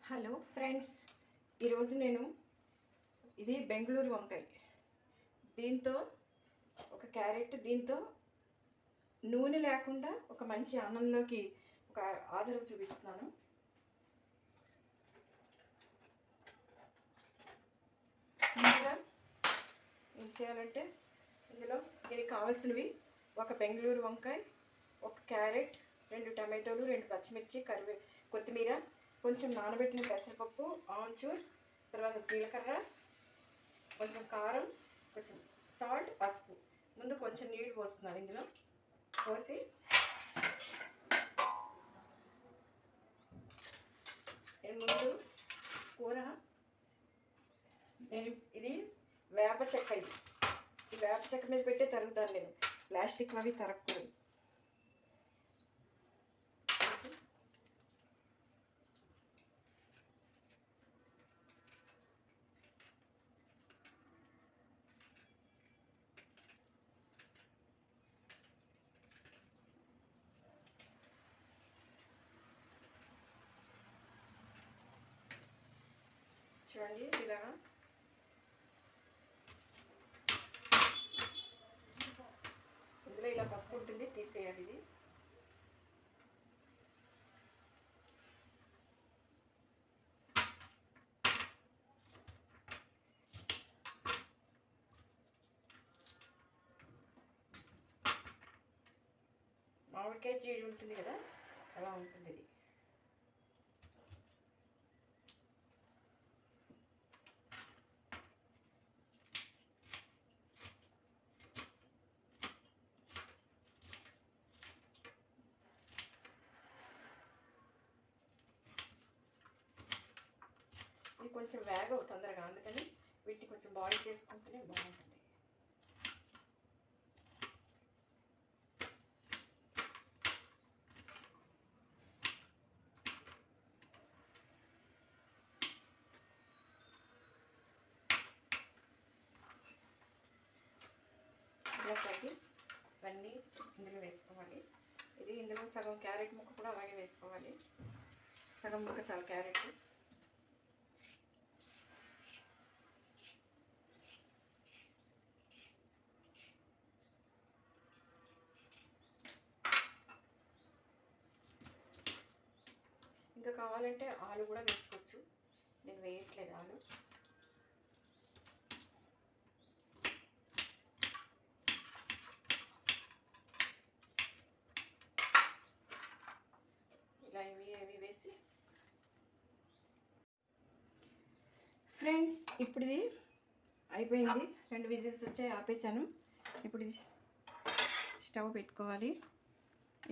Hello friends, ఈరోజు నేను ఇది బెంగళూరు వంకాయ, దీంతో ఒక క్యారెట్, దీంతో నూనె లేకుండా ఒక మంచి అన్నంలోకి ఒక ఆధారం చూపిస్తున్నాను. ముందుగా ఏం చేయాలంటే ఇందులో దీనికి కావాల్సినవి ఒక బెంగళూరు వంకాయ, ఒక క్యారెట్, 2 టమాటోలు, 2 పచ్చిమిర్చి, కొత్తిమీర, కొంచెం నానబెట్టిన పెసరపప్పు, ఆమ్చూర్, తర్వాత జీలకర్ర, కొంచెం కారం, కొంచెం సాల్ట్, పసుపు. ముందు కొంచెం నీళ్ళు పోస్తున్నాను. ఇందులో పోసి నేను ముందు కూర ఇది వేప చెక్క, ఈ వేప చెక్క మీద పెట్టే తరుగుతాను నేను, ప్లాస్టిక్ అవి తరగకూడదు. చూడండి, ఇలాగా ఇందులో ఇలా పప్పు ఉంటుంది, తీసేయాలి. ఇది మామిడికాయ జీడి ఉంటుంది కదా, అలా ఉంటుంది. ఇది ఇది కొంచెం వేగవు తొందరగా, అందుకని వీటిని కొంచెం బాయిల్ చేసుకుంటేనే బాగుంటుంది. ఇలా కలిపి ఇవన్నీ ఇందులో వేసుకోవాలి. ఇది ఇందులో సగం క్యారెట్ ముక్క కూడా అలాగే వేసుకోవాలి. సగం ముక్క చాలా క్యారెట్. ఇంకా కావాలంటే ఆలు కూడా వేసుకోవచ్చు, నేను వేయట్లేదు ఆలు. ఇలా ఇవి వేసి ఫ్రెండ్స్, ఇప్పుడు ఇది అయిపోయింది. 2 విజిల్స్ వచ్చాయి, ఆపేసాను. ఇప్పుడు ఇది స్టవ్ పెట్టుకోవాలి.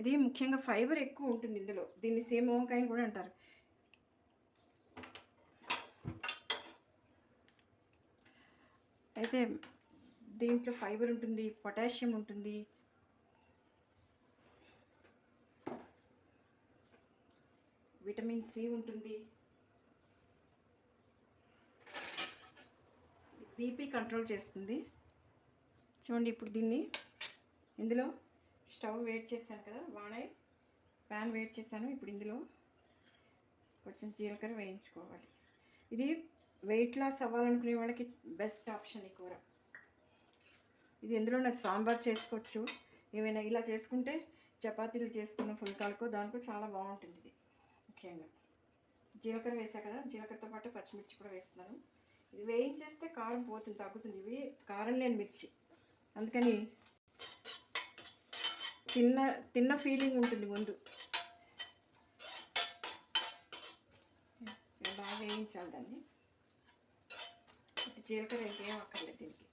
ఇది ముఖ్యంగా ఫైబర్ ఎక్కువ ఉంటుంది ఇందులో, దీన్ని సేమ్ వంకాయ కూడా అంటారు. అయితే దీంట్లో ఫైబర్ ఉంటుంది, పొటాషియం ఉంటుంది, విటమిన్ సి ఉంటుంది, బీపీ కంట్రోల్ చేస్తుంది. చూడండి, ఇప్పుడు దీన్ని ఇందులో స్టవ్ వేడి చేశాను కదా, ప్యాన్ వేడి చేశాను. ఇప్పుడు ఇందులో కొంచెం జీలకర్ర వేయించుకోవాలి. ఇది వెయిట్ లాస్ అవ్వాలనుకునే వాళ్ళకి బెస్ట్ ఆప్షన్ ఈ కూర. ఇది ఎందులో సాంబార్ చేసుకోవచ్చు, ఏమైనా ఇలా చేసుకుంటే చపాతీలు చేసుకున్న ఫుల్కాలకో దానికో చాలా బాగుంటుంది. ఇది ముఖ్యంగా జీలకర్ర వేసా కదా, జీలకర్రతో పాటు పచ్చిమిర్చి కూడా వేస్తున్నాను. ఇది వేయించేస్తే కారం పోతుంది, తగ్గుతుంది. ఇవి కారం లేని మిర్చి, అందుకని తిన్న ఫీలింగ్ ఉంటుంది. ముందు బాగా వేయించాలి దాన్ని. జీలకర్ర ఇంకేం అక్కర్లేదు దీనికి.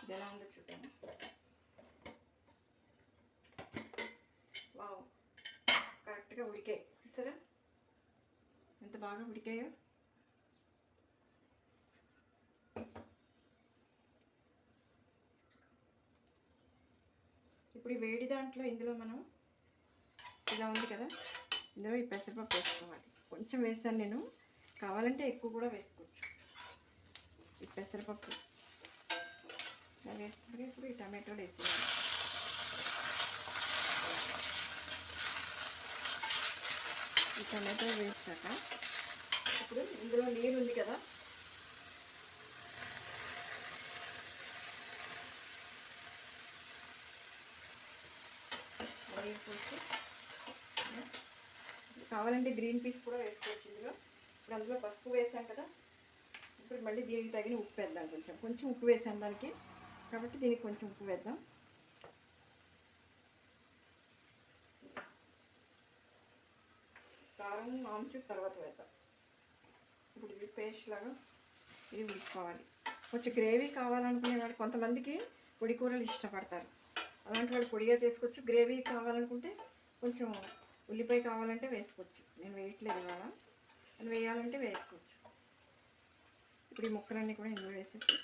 ఇది ఎలా ఉందో చూద్దాము. వావ్, కరెక్ట్గా ఉడికాయి. చూసారా ఎంత బాగా ఉడికాయో. ఇప్పుడు ఈ వేడి దాంట్లో ఇందులో మనం ఇలా ఉంది కదా, ఇందులో ఈ పెసరపప్పు వేసుకోవాలి. కొంచెం వేసాను నేను, కావాలంటే ఎక్కువ కూడా వేసుకోవచ్చు. ఈ పెసరపప్పు ఇలా వేసుకుంటే ఇప్పుడు ఈ టమాటోలు వేసేయాలి. ఈ టమాటో వేసాక ఇప్పుడు ఇందులో నీరు ఉంది కదా, నీరు పోసి కావాలంటే గ్రీన్ పీస్ కూడా వేసుకోవచ్చు ఇందులో. ఇప్పుడు అందులో పసుపు వేసాం కదా, ఇప్పుడు మళ్ళీ దీనికి తగిన ఉప్పు వేద్దాం. కొంచెం ఉప్పు వేసాం దానికి, కాబట్టి దీనికి కొంచెం ఉప్పు వేద్దాం. కారం ఆమ్చూర్ తర్వాత వేద్దాం. ఇప్పుడు ఇది పేస్ట్ లాగా ఇది ఉడుకోవాలి. కొంచెం గ్రేవీ కావాలనుకునే వాళ్ళు, కొంతమందికి పొడి కూరలు ఇష్టపడతారు, అలాంటి వాళ్ళు పొడిగా చేసుకోవచ్చు. గ్రేవీ కావాలనుకుంటే కొంచెం ఉల్లిపాయ కావాలంటే వేసుకోవచ్చు. నేను వేయట్లేదు ఇవాళ, అని వేయాలంటే వేసుకోవచ్చు. ఇప్పుడు ఈ ముక్కలన్నీ కూడా ఇందులో వేసేసి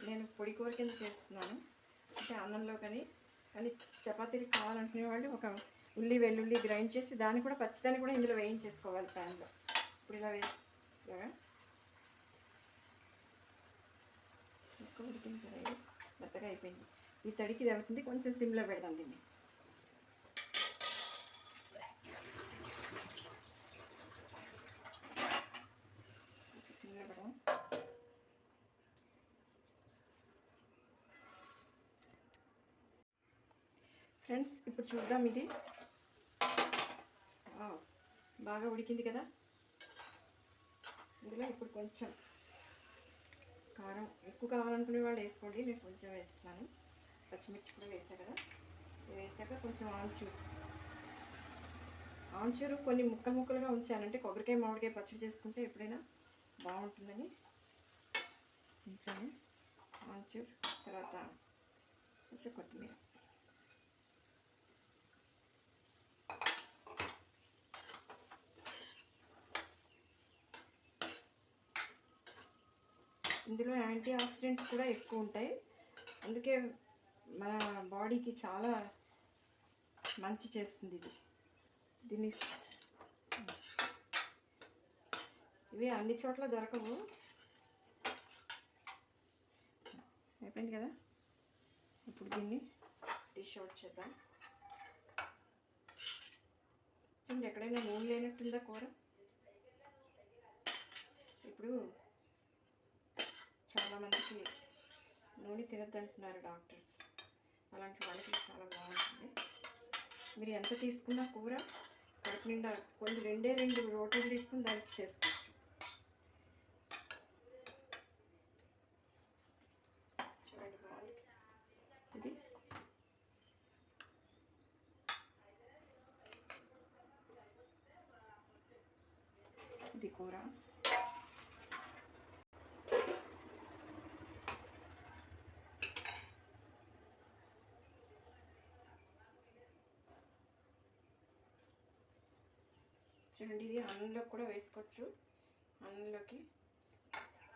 నేను పొడి కూర కింద చేస్తున్నాను, అంటే అన్నంలో కానీ చపాతీలు కావాలనుకునే వాళ్ళు ఒక ఉల్లి వెల్లుల్లి గ్రైండ్ చేసి దాన్ని కూడా పచ్చిదాన్ని కూడా ఇందులో వేయించేసుకోవాలి ప్యాన్లో. ఇప్పుడు ఇలా వేసి ఇలాగా ఎక్కువ ఉడికింది కదా, ఇది మెత్తగా అయిపోయింది. ఈ తడికి ఇది అవుతుంది, కొంచెం సిమ్లో పెడదాం దీన్ని. సిమ్లో పెడదాం. ఫ్రెండ్స్ ఇప్పుడు చూద్దాం, ఇది బాగా ఉడికింది కదా. ఇందులో ఇప్పుడు కొంచెం కారం ఎక్కువ కావాలనుకునే వాళ్ళు వేసుకోండి, నేను కొంచెం వేస్తాను. పచ్చిమిర్చి కూడా వేసాను కదా, ఇది వేసాక కొంచెం ఆమ్చూరు కొన్ని ముక్కలుగా ఉంచానంటే కొబ్బరికాయ మామిడికాయ పచ్చడి చేసుకుంటే ఎప్పుడైనా బాగుంటుందని ఉంచాను. ఆమ్చూరు తర్వాత కొంచెం కొత్తిమీర. ఇందులో యాంటీ ఆక్సిడెంట్స్ కూడా ఎక్కువ ఉంటాయి, అందుకే మన బాడీకి చాలా మంచి చేస్తుంది ఇది. దీన్ని ఇవి అన్ని చోట్ల దొరకవు. అయిపోయింది కదా, ఇప్పుడు దీన్ని డిష్ అవుట్ చేద్దాం. చూడండి, ఎక్కడైనా నూనె లేనట్టుందా కూర. ఇప్పుడు చాలామందికి నూనె తినద్దంటున్నారు డాక్టర్స్, అలాంటి వాళ్ళకి చాలా బాగుంటుంది. మీరు ఎంత తీసుకున్నా కూర కడుపు నిండా, కొన్ని 2 రోటీలు తీసుకుని దానికి చేసుకోవచ్చు. చూడండి బాగుంది ఇది కూర. చూడండి, ఇది అన్నంలో కూడా వేసుకోవచ్చు.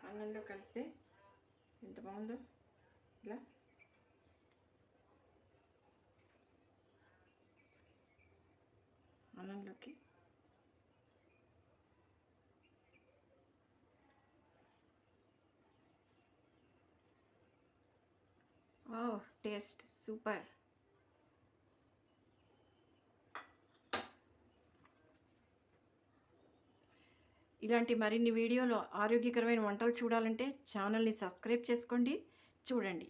అన్నంలో కలిపితే ఎంత బాగుందో. ఇలా అన్నంలోకి టేస్ట్ సూపర్. ఇలాంటి మరిన్ని వీడియోలు ఆరోగ్యకరమైన వంటలు చూడాలంటే ఛానల్ని సబ్స్క్రైబ్ చేసుకోండి, చూడండి.